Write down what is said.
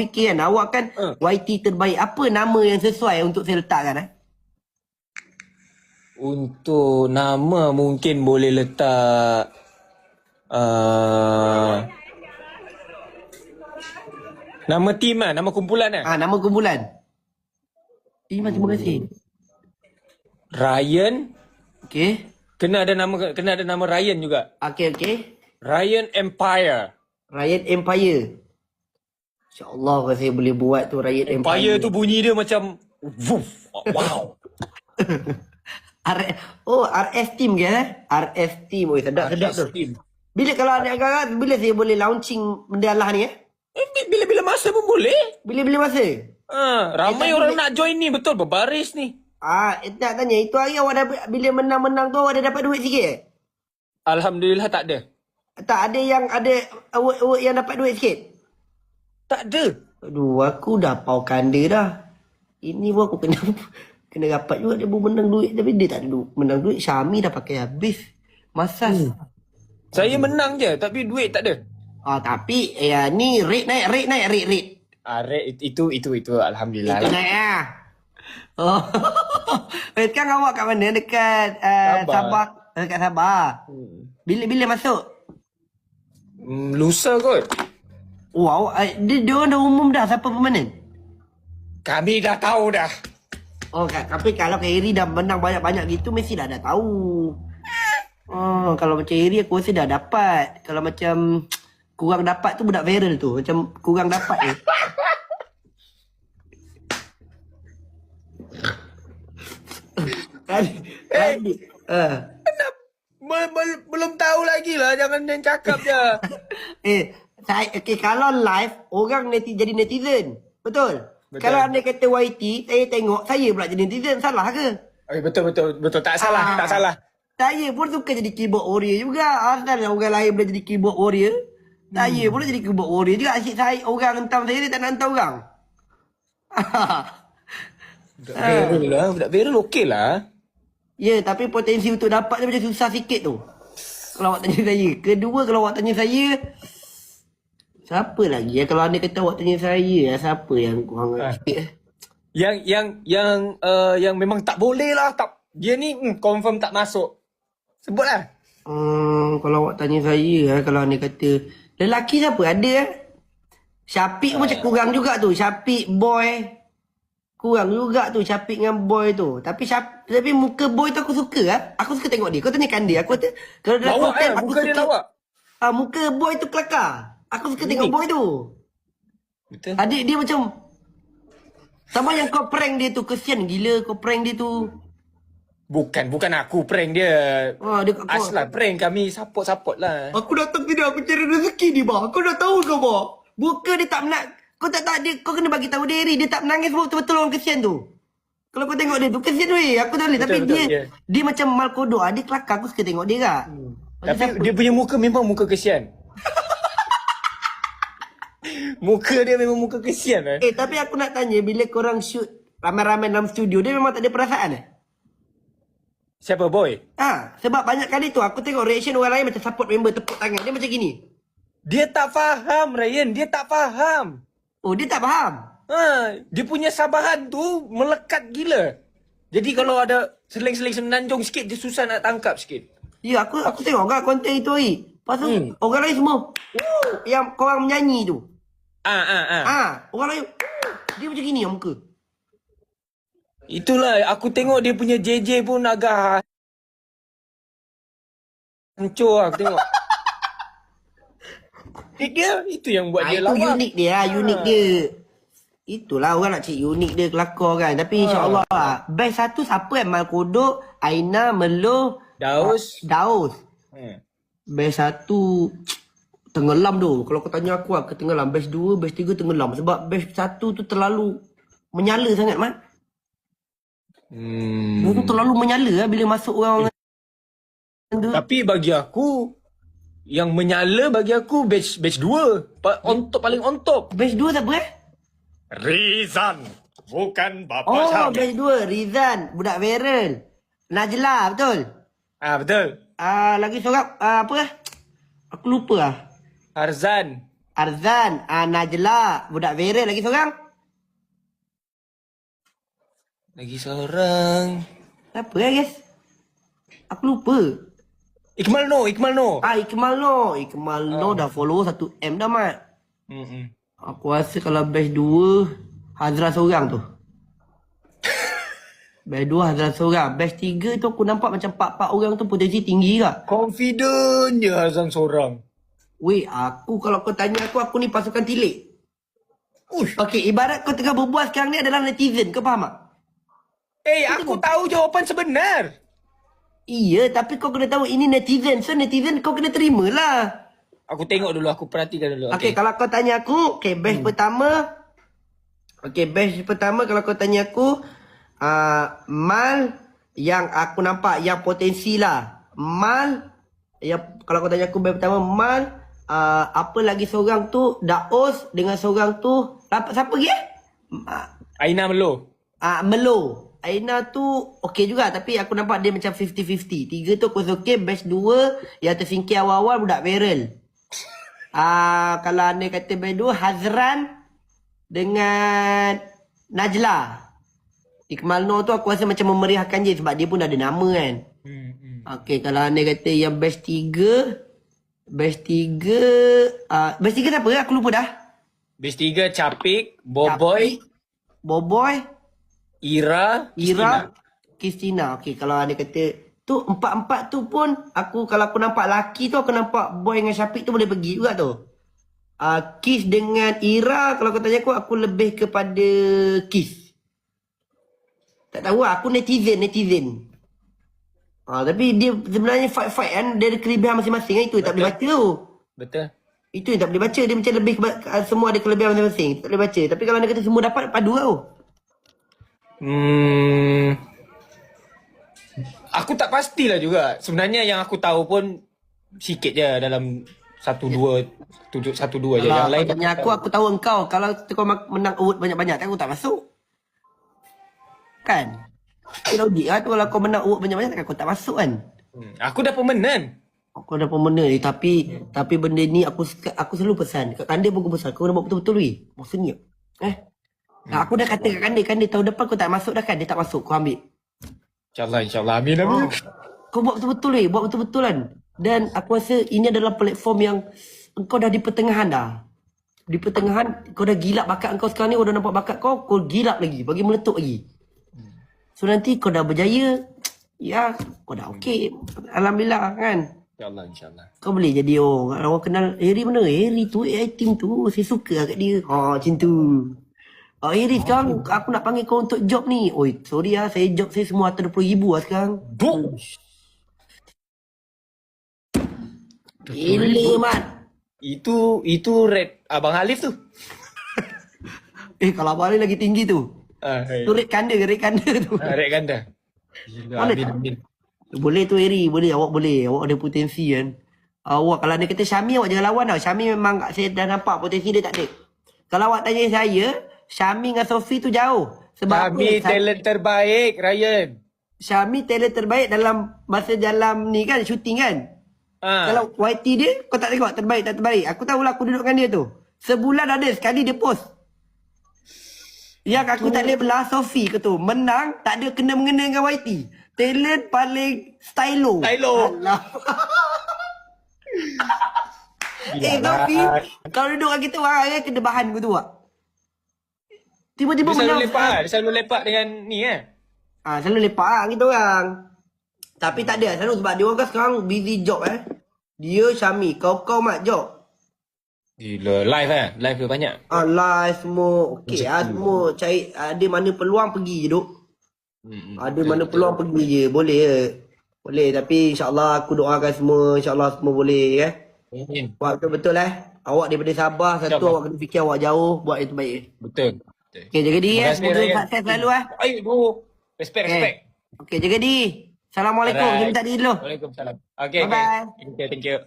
fikir kan, awak kan YT terbaik. Apa nama yang sesuai untuk saya letakkan? Untuk nama mungkin boleh letak nama team lah, nama kumpulan lah. Nama kumpulan. Terima kasih. Ryan. Okey. Kena ada nama Ryan juga. Okey. Ryan Empire. Riot Empire. InsyaAllah kalau saya boleh buat tu Riot Empire. Empire tu bunyi dia macam woof. Wow. RS Team ke RS Team. Oh, sedap tu. Bila kalau ada agak bila saya boleh launching benda Allah ni Bila-bila masa pun boleh. Bila-bila masa? Ramai orang nak join ni, betul, berbaris ni. Tak tanya, itu hari awak dah, bila menang-menang tu awak dah dapat duit sikit? Alhamdulillah tak ada. Tak ada yang ada awak yang dapat duit sikit? Tak ada. Aduh, aku dah pau kanda dah. Ini pun aku kena dapat juga dia pun menang duit. Tapi dia tak ada duit. Menang duit, Syami dah pakai habis. Masas. Saya menang je, tapi duit tak ada. Tapi ni rate naik. Rate itu Alhamdulillah. Itu naik lah. Sekarang awak kat mana? Dekat Sabah. Dekat Sabah. Bila masuk? Lusa kot. Wow, dia orang dah umum dah siapa pemain? Kami dah tahu dah. Tapi kalau Harry dah menang banyak-banyak gitu mesti dah tahu. Kalau macam Harry aku rasa dah dapat. Kalau macam kurang dapat tu budak viral tu. Macam kurang dapat ni. Belum tahu lagi lah. Jangan cakap je. Kalau live orang jadi netizen. Betul? Kalau anda kata YT, saya tengok saya pula jadi netizen. Salah ke? Betul. Tak salah. Tak salah. Saya pun suka jadi keyboard warrior juga. Asal orang lain boleh jadi keyboard warrior. Saya pun jadi keyboard warrior juga. Asyik saya orang hentam saya, dia tak nak hentam orang. Budak viral okey lah. Ya, tapi potensi untuk dapat dia macam susah sikit tu. Kalau awak tanya saya. Kedua, kalau awak tanya saya, siapa lagi ya? Kalau anda kata awak tanya saya, siapa yang kurang sikit? Yang memang tak boleh lah. Dia ni confirm tak masuk. Sebutlah. Kalau awak tanya saya, kalau anda kata lelaki siapa? Ada Syafiq macam kurang juga tu. Syafiq boy. Kurang juga tu Syafiq dengan boy tu. Tapi muka boy tu aku suka Aku suka tengok dia. Kau tanyakan dia. Aku kata kalau dalam konten aku muka dia lawak. Muka boy tu kelakar. Aku suka tengok boy tu. Betul. Adik dia macam sama yang kau prank dia tu. Kesian gila kau prank dia tu. Bukan aku prank dia. Aslan prank kami support lah. Aku datang sini aku cari rezeki ni bah. Kau dah tahu kau bah. Bukan dia tak menang. Kau tak dia, kau kena bagi tahu Derry dia tak menangis betul-betul orang kesian tu. Kalau kau tengok dia tu kesian weh. Aku tak boleh tapi dia macam mal kodok. Dia kelakar aku suka tengok dia kak. Tapi dia punya muka memang muka kesian. Muka dia memang muka kesian tapi aku nak tanya bila korang shoot ramai-ramai dalam studio dia memang tak ada perasaan Siapa boy? Sebab banyak kali tu aku tengok reaction orang lain macam support member tepuk tangan. Dia macam gini. Dia tak faham Ryan. Dia tak faham. Oh dia tak faham? Dia punya sabahan tu melekat gila. Jadi kalau ada seling-seling senanjung sikit dia susah nak tangkap sikit. Ya aku tengok kan konten itu hari. Lepas tu orang lain semua yang korang menyanyi tu. Orang lain dia macam gini muka. Itulah aku tengok dia punya JJ pun agak hancur aku tengok. Dia itu yang buat dia lawak. Itu unik dia unik dia. Itulah orang nak cik unik dia kelakar kan. Tapi insyaAllah lah. Best satu siapa Mal Kodok, Aina, Meluh, Daus. Best satu tenggelam tu. Kalau kau tanya aku tenggelam. Best 2, best 3 tenggelam. Sebab best 1 tu terlalu menyala sangat Mat. Dia terlalu menyala bila masuk orang. Tapi bagi aku yang menyala bagi aku batch 2. Paling on top. Batch 2 siapa Rizan. Bukan bapa Syam. Batch 2 Rizan. Budak viral. Najla betul? Betul. Lagi seorang apa Aku lupa Arzan. Arzan, Najla, budak Vera lagi seorang. Lagi seorang. Siapa guys? Aku lupa. Ikmal No. Ikmal No. Ikmal No dah follow 1M dah, Mat. Aku rasa kalau batch 2, Hazra seorang tu. Batch 2 Hazra seorang. Batch 3 tu aku nampak macam 4 orang tu potensi tinggi tak? Confident je Hazan seorang. Weh, aku kalau kau tanya aku ni pasukan tilik. Okey, ibarat kau tengah berbual sekarang ni adalah netizen. Kau faham tak? Aku tahu jawapan sebenar. Iya, tapi kau kena tahu ini netizen. So, netizen kau kena terima lah. Aku tengok dulu, aku perhatikan dulu. Okey, kalau kau tanya aku, batch pertama. Batch pertama kalau kau tanya aku, Mal yang aku nampak yang potensi lah. Mal, yang kalau kau tanya aku batch pertama, Mal, apa lagi seorang tu, Daos dengan seorang tu, siapa lagi Aina Melo. Melo. Aina tu okey juga tapi aku nampak dia macam 50-50. 3 tu aku okey, batch 2 yang tersingkir awal-awal budak viral. Kalau anda kata batch 2 Hazran dengan Najla. Ikmal No tu aku rasa macam memeriahkan je sebab dia pun dah ada nama kan. Okey, kalau anda kata yang batch 3 batch 3 siapa aku lupa dah. Batch 3 Capik, Boboy, Ira, Kristina. Okey, kalau anda kata tu empat-empat tu pun kalau aku nampak laki tu aku nampak Boy dengan Syafiq tu boleh pergi juga tu. Kiss dengan Ira kalau kau tanya aku lebih kepada Kiss. Tak tahu aku netizen. Tapi dia sebenarnya fight kan, dia ada kelebihan masing-masing kan, itu tak boleh baca tu. Betul. Itu yang tak boleh baca, dia macam lebih semua ada kelebihan masing-masing. Tak boleh baca. Tapi kalau anda kata semua dapat padu tau. Aku tak pastilah juga. Sebenarnya yang aku tahu pun sikit je dalam 1-2 je. Yang lain tanya aku tahu engkau. Kalau kau menang award banyak-banyak, aku tak masuk. Kan? Itu logik lah tu, kalau kau menang award banyak-banyak, aku tak masuk kan? Aku dah pemenang. Aku dah pemenang ni, tapi benda ni aku selalu pesan. Kat Kandil pun aku pesan, kau dah buat betul-betul weh. Maksudnya. Aku dah kata kat Kandil tahun depan kau tak masuk dah kan, dia tak masuk, kau ambil. InsyaAllah. Amin. Kau buat betul-betul weh, buat betul-betul kan. Dan aku rasa ini adalah platform yang engkau dah di pertengahan dah. Di pertengahan, kau dah gilap bakat engkau sekarang ni, kau dah nampak bakat kau gilap lagi, bagi meletup lagi. So nanti kau dah berjaya, ya kau dah okey. Alhamdulillah kan. InsyaAllah. Kau boleh jadi orang kenal Harry mana? Harry tu team tu, saya suka kat dia. Macam tu. Harry sekarang aku nak panggil kau untuk job ni. Oi, sorry saya job saya semua atas 20,000 sekarang. Gila, Mat. Itu rate Abang Alif tu. Kalau Abang Alif lagi tinggi tu. Tu rate kanda tu. Rate ganda. Gila, amin. Boleh tu Harry, boleh. Awak boleh. Awak ada potensi kan. Awak kalau dia kata Syami, awak jangan lawan tau. Syami memang saya dah nampak potensi dia tak ada. Kalau awak tanya saya, Syami dengan Sophie tu jauh. Sebab Syami talent terbaik, Ryan. Syami talent terbaik dalam masa dalam ni kan, syuting kan. Kalau YT dia, kau tak tengok terbaik tak terbaik. Aku tahulah aku duduk dengan dia tu. Sebulan ada sekali dia post. Yang aku tak boleh belah Sophie ke tu. Menang, tak ada kena-mengena dengan YT. Talent paling stylo. Sophie, kalau duduk dengan kita orang kena bahan ke tu. Tiba-tiba menang. Dia selalu lepak dengan ni kan? Selalu lepak kita orang. Tapi tak ada selalu sebab dia orang kan sekarang busy job Dia Syami, kau Mat job. Gila, live live ke banyak? Live semua okey semua cari ada mana peluang pergi je duk. Ada mana peluang pergi je, boleh je. Boleh tapi insya-Allah aku doakan semua insya-Allah semua boleh Amin. Buat betul Awak daripada Sabah satu awak kena fikir awak jauh buat yang terbaik. Betul. Okey jaga diri semoga sukses selalu Ayo, respect. Okey jaga diri. Assalamualaikum. Kita minta diri dulu. Waalaikumsalam. Okay. Bye-bye. Thank you.